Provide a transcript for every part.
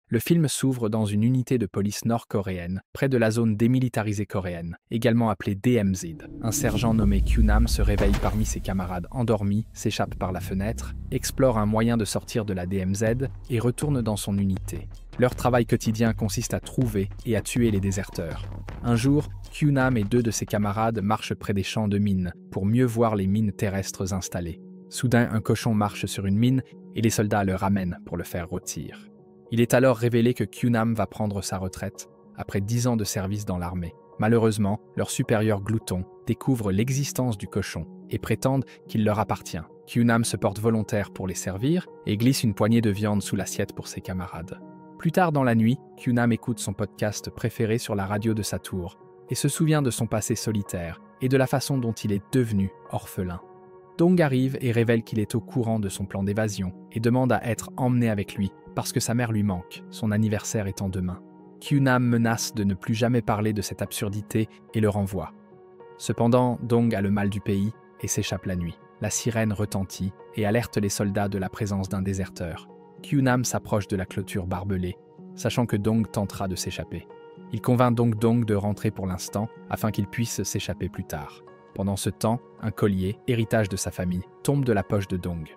Le film s'ouvre dans une unité de police nord-coréenne, près de la zone démilitarisée coréenne, également appelée DMZ. Un sergent nommé Kyunam se réveille parmi ses camarades endormis, s'échappe par la fenêtre, explore un moyen de sortir de la DMZ et retourne dans son unité. Leur travail quotidien consiste à trouver et à tuer les déserteurs. Un jour, Kyunam et 2 de ses camarades marchent près des champs de mines pour mieux voir les mines terrestres installées. Soudain, un cochon marche sur une mine et les soldats le ramènent pour le faire rôtir. Il est alors révélé que Kyunam va prendre sa retraite après 10 ans de service dans l'armée. Malheureusement, leur supérieur glouton découvre l'existence du cochon et prétendent qu'il leur appartient. Kyunam se porte volontaire pour les servir et glisse une poignée de viande sous l'assiette pour ses camarades. Plus tard dans la nuit, Kyunam écoute son podcast préféré sur la radio de sa tour et se souvient de son passé solitaire et de la façon dont il est devenu orphelin. Dong arrive et révèle qu'il est au courant de son plan d'évasion et demande à être emmené avec lui parce que sa mère lui manque, son anniversaire étant demain. Kyunam menace de ne plus jamais parler de cette absurdité et le renvoie. Cependant, Dong a le mal du pays et s'échappe la nuit. La sirène retentit et alerte les soldats de la présence d'un déserteur. Kyunam s'approche de la clôture barbelée, sachant que Dong tentera de s'échapper. Il convainc donc Dong de rentrer pour l'instant afin qu'il puisse s'échapper plus tard. Pendant ce temps, un collier, héritage de sa famille, tombe de la poche de Dong.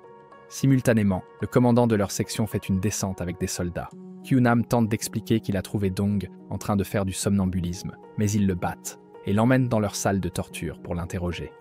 Simultanément, le commandant de leur section fait une descente avec des soldats. Kyunam tente d'expliquer qu'il a trouvé Dong en train de faire du somnambulisme, mais ils le battent et l'emmènent dans leur salle de torture pour l'interroger.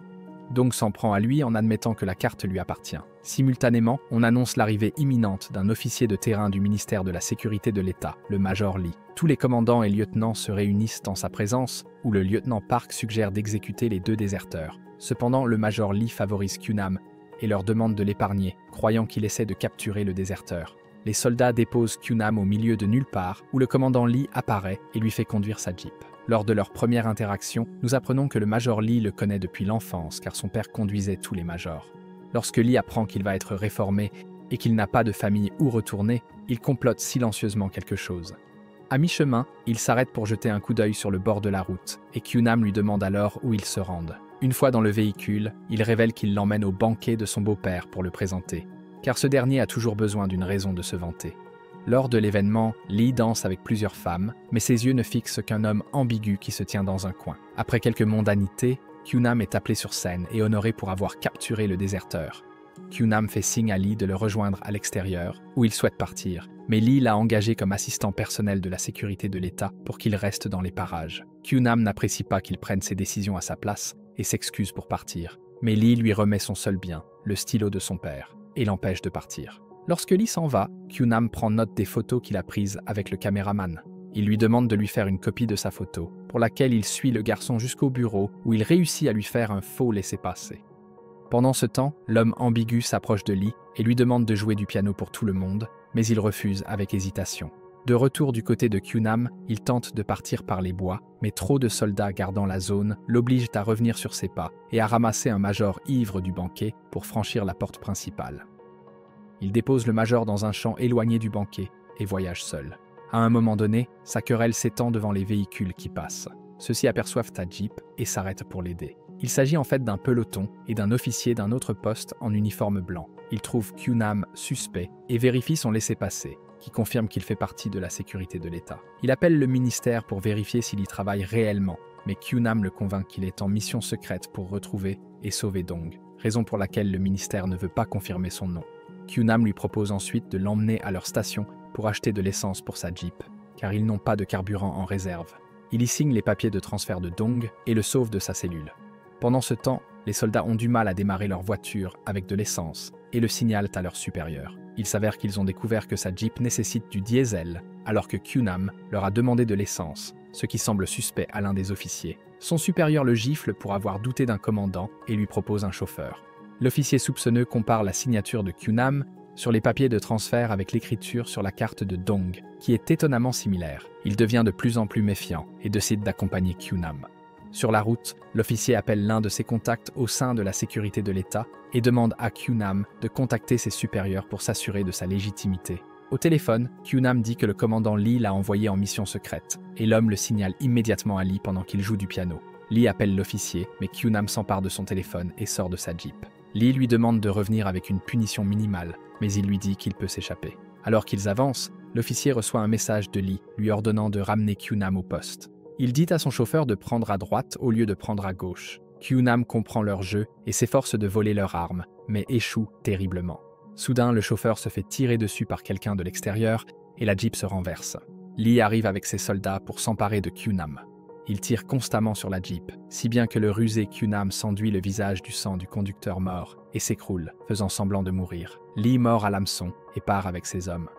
Dong s'en prend à lui en admettant que la carte lui appartient. Simultanément, on annonce l'arrivée imminente d'un officier de terrain du ministère de la Sécurité de l'État, le Major Lee. Tous les commandants et lieutenants se réunissent en sa présence, où le lieutenant Park suggère d'exécuter les 2 déserteurs. Cependant, le Major Lee favorise Kyunam et leur demande de l'épargner, croyant qu'il essaie de capturer le déserteur. Les soldats déposent Kyunam au milieu de nulle part, où le commandant Lee apparaît et lui fait conduire sa Jeep. Lors de leur première interaction, nous apprenons que le Major Lee le connaît depuis l'enfance, car son père conduisait tous les majors. Lorsque Lee apprend qu'il va être réformé et qu'il n'a pas de famille où retourner, il complote silencieusement quelque chose. À mi-chemin, il s'arrête pour jeter un coup d'œil sur le bord de la route, et Kyunam lui demande alors où ils se rendent. Une fois dans le véhicule, il révèle qu'il l'emmène au banquet de son beau-père pour le présenter, car ce dernier a toujours besoin d'une raison de se vanter. Lors de l'événement, Lee danse avec plusieurs femmes, mais ses yeux ne fixent qu'un homme ambigu qui se tient dans un coin. Après quelques mondanités, Kyunam est appelé sur scène et honoré pour avoir capturé le déserteur. Kyunam fait signe à Lee de le rejoindre à l'extérieur, où il souhaite partir, mais Lee l'a engagé comme assistant personnel de la sécurité de l'État pour qu'il reste dans les parages. Kyunam n'apprécie pas qu'il prenne ses décisions à sa place et s'excuse pour partir, mais Lee lui remet son seul bien, le stylo de son père, et l'empêche de partir. Lorsque Lee s'en va, Kyunam prend note des photos qu'il a prises avec le caméraman. Il lui demande de lui faire une copie de sa photo, pour laquelle il suit le garçon jusqu'au bureau où il réussit à lui faire un faux laissez-passer. Pendant ce temps, l'homme ambigu s'approche de Lee et lui demande de jouer du piano pour tout le monde, mais il refuse avec hésitation. De retour du côté de Kyunam, il tente de partir par les bois, mais trop de soldats gardant la zone l'obligent à revenir sur ses pas et à ramasser un major ivre du banquet pour franchir la porte principale. Il dépose le major dans un champ éloigné du banquet et voyage seul. À un moment donné, sa querelle s'étend devant les véhicules qui passent. Ceux-ci aperçoivent ta Jeep et s'arrêtent pour l'aider. Il s'agit en fait d'un peloton et d'un officier d'un autre poste en uniforme blanc. Il trouve Kyunam suspect et vérifie son laissez-passer, qui confirme qu'il fait partie de la sécurité de l'État. Il appelle le ministère pour vérifier s'il y travaille réellement, mais Kyunam le convainc qu'il est en mission secrète pour retrouver et sauver Dong, raison pour laquelle le ministère ne veut pas confirmer son nom. Kyunam lui propose ensuite de l'emmener à leur station pour acheter de l'essence pour sa Jeep, car ils n'ont pas de carburant en réserve. Il y signe les papiers de transfert de Dong et le sauve de sa cellule. Pendant ce temps, les soldats ont du mal à démarrer leur voiture avec de l'essence et le signalent à leurs supérieurs. Il s'avère qu'ils ont découvert que sa Jeep nécessite du diesel, alors que Kyunam leur a demandé de l'essence, ce qui semble suspect à l'un des officiers. Son supérieur le gifle pour avoir douté d'un commandant et lui propose un chauffeur. L'officier soupçonneux compare la signature de Kyunam sur les papiers de transfert avec l'écriture sur la carte de Dong, qui est étonnamment similaire. Il devient de plus en plus méfiant et décide d'accompagner Kyunam. Sur la route, l'officier appelle l'un de ses contacts au sein de la sécurité de l'État et demande à Kyunam de contacter ses supérieurs pour s'assurer de sa légitimité. Au téléphone, Kyunam dit que le commandant Lee l'a envoyé en mission secrète, et l'homme le signale immédiatement à Lee pendant qu'il joue du piano. Lee appelle l'officier, mais Kyunam s'empare de son téléphone et sort de sa Jeep. Lee lui demande de revenir avec une punition minimale, mais il lui dit qu'il peut s'échapper. Alors qu'ils avancent, l'officier reçoit un message de Lee lui ordonnant de ramener Kyunam au poste. Il dit à son chauffeur de prendre à droite au lieu de prendre à gauche. Kyunam comprend leur jeu et s'efforce de voler leur arme, mais échoue terriblement. Soudain, le chauffeur se fait tirer dessus par quelqu'un de l'extérieur et la Jeep se renverse. Lee arrive avec ses soldats pour s'emparer de Kyunam. Il tire constamment sur la Jeep, si bien que le rusé Kyunam s'enduit le visage du sang du conducteur mort et s'écroule, faisant semblant de mourir. Lee mord à l'hameçon et part avec ses hommes.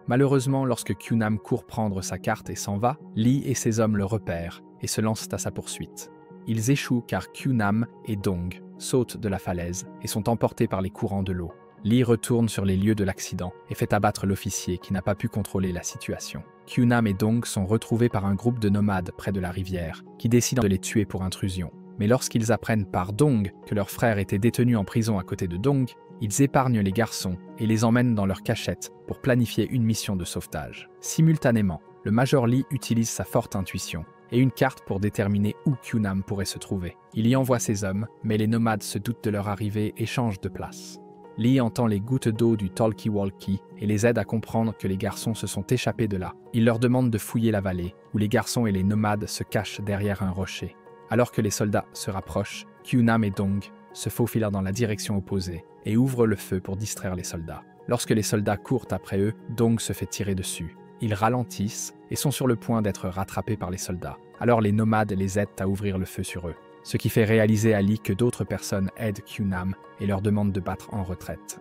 Malheureusement, lorsque Kyunam court prendre sa carte et s'en va, Lee et ses hommes le repèrent et se lancent à sa poursuite. Ils échouent car Kyunam et Dong sautent de la falaise et sont emportés par les courants de l'eau. Lee retourne sur les lieux de l'accident et fait abattre l'officier qui n'a pas pu contrôler la situation. Kyunam et Dong sont retrouvés par un groupe de nomades près de la rivière, qui décident de les tuer pour intrusion. Mais lorsqu'ils apprennent par Dong que leur frère était détenu en prison à côté de Dong, ils épargnent les garçons et les emmènent dans leur cachette pour planifier une mission de sauvetage. Simultanément, le Major Lee utilise sa forte intuition et une carte pour déterminer où Kyunam pourrait se trouver. Il y envoie ses hommes, mais les nomades se doutent de leur arrivée et changent de place. Lee entend les gouttes d'eau du talkie-walkie et les aide à comprendre que les garçons se sont échappés de là. Il leur demande de fouiller la vallée, où les garçons et les nomades se cachent derrière un rocher. Alors que les soldats se rapprochent, Kyunam et Dong se faufilent dans la direction opposée et ouvrent le feu pour distraire les soldats. Lorsque les soldats courent après eux, Dong se fait tirer dessus. Ils ralentissent et sont sur le point d'être rattrapés par les soldats. Alors les nomades les aident à ouvrir le feu sur eux, ce qui fait réaliser à Lee que d'autres personnes aident Kyunam et leur demandent de battre en retraite.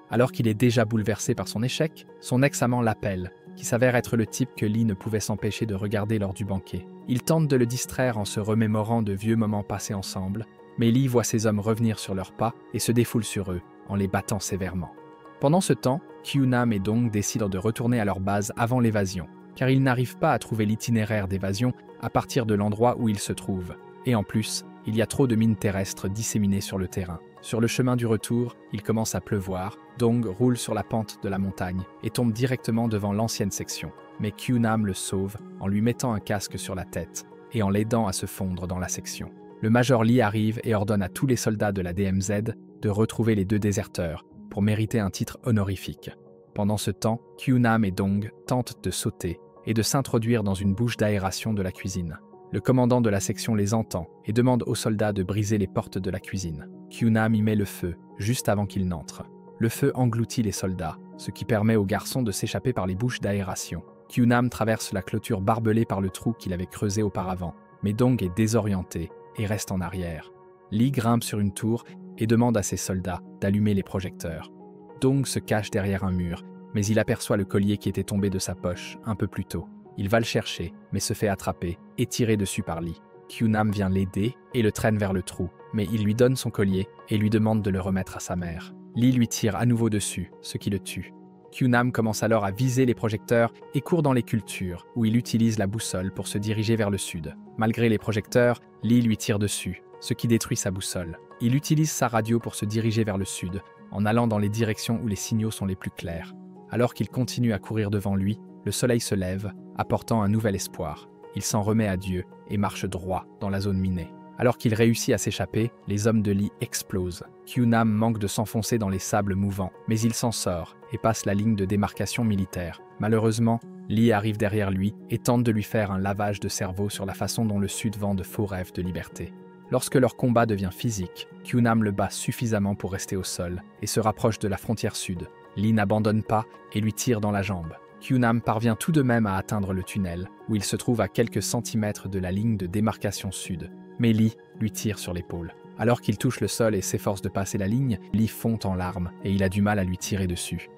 Alors qu'il est déjà bouleversé par son échec, son ex-amant l'appelle, qui s'avère être le type que Lee ne pouvait s'empêcher de regarder lors du banquet. Il tente de le distraire en se remémorant de vieux moments passés ensemble, mais Lee voit ses hommes revenir sur leurs pas et se défoule sur eux, en les battant sévèrement. Pendant ce temps, Kyunam et Dong décident de retourner à leur base avant l'évasion, car ils n'arrivent pas à trouver l'itinéraire d'évasion à partir de l'endroit où ils se trouvent. Et en plus, il y a trop de mines terrestres disséminées sur le terrain. Sur le chemin du retour, il commence à pleuvoir, Dong roule sur la pente de la montagne et tombe directement devant l'ancienne section. Mais Kyunam le sauve en lui mettant un casque sur la tête et en l'aidant à se fondre dans la section. Le Major Lee arrive et ordonne à tous les soldats de la DMZ de retrouver les deux déserteurs pour mériter un titre honorifique. Pendant ce temps, Kyunam et Dong tentent de sauter et de s'introduire dans une bouche d'aération de la cuisine. Le commandant de la section les entend et demande aux soldats de briser les portes de la cuisine. Kyunam y met le feu, juste avant qu'il n'entre. Le feu engloutit les soldats, ce qui permet aux garçons de s'échapper par les bouches d'aération. Kyunam traverse la clôture barbelée par le trou qu'il avait creusé auparavant, mais Dong est désorienté et reste en arrière. Lee grimpe sur une tour et demande à ses soldats d'allumer les projecteurs. Dong se cache derrière un mur, mais il aperçoit le collier qui était tombé de sa poche un peu plus tôt. Il va le chercher, mais se fait attraper et tirer dessus par Lee. Kyunam vient l'aider et le traîne vers le trou, mais il lui donne son collier et lui demande de le remettre à sa mère. Lee lui tire à nouveau dessus, ce qui le tue. Kyunam commence alors à viser les projecteurs et court dans les cultures, où il utilise la boussole pour se diriger vers le sud. Malgré les projecteurs, Lee lui tire dessus, ce qui détruit sa boussole. Il utilise sa radio pour se diriger vers le sud, en allant dans les directions où les signaux sont les plus clairs. Alors qu'il continue à courir devant lui, le soleil se lève, apportant un nouvel espoir. Il s'en remet à Dieu et marche droit dans la zone minée. Alors qu'il réussit à s'échapper, les hommes de Lee explosent. Kyunam manque de s'enfoncer dans les sables mouvants, mais il s'en sort et passe la ligne de démarcation militaire. Malheureusement, Lee arrive derrière lui et tente de lui faire un lavage de cerveau sur la façon dont le Sud vend de faux rêves de liberté. Lorsque leur combat devient physique, Kyunam le bat suffisamment pour rester au sol et se rapproche de la frontière sud. Lee n'abandonne pas et lui tire dans la jambe. Kyunam parvient tout de même à atteindre le tunnel, où il se trouve à quelques centimètres de la ligne de démarcation sud. Mais Lee lui tire sur l'épaule. Alors qu'il touche le sol et s'efforce de passer la ligne, Lee fond en larmes et il a du mal à lui tirer dessus.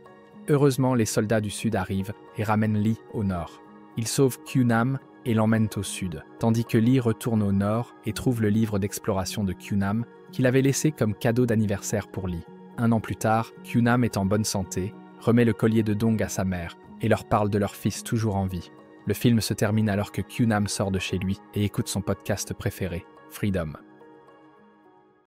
Heureusement, les soldats du sud arrivent et ramènent Lee au nord. Ils sauvent Kyunam et l'emmènent au sud, tandis que Lee retourne au nord et trouve le livre d'exploration de Kyunam qu'il avait laissé comme cadeau d'anniversaire pour Lee. 1 an plus tard, Kyunam est en bonne santé, remet le collier de Dong à sa mère et leur parle de leur fils toujours en vie. Le film se termine alors que Kyunam sort de chez lui et écoute son podcast préféré, Freedom.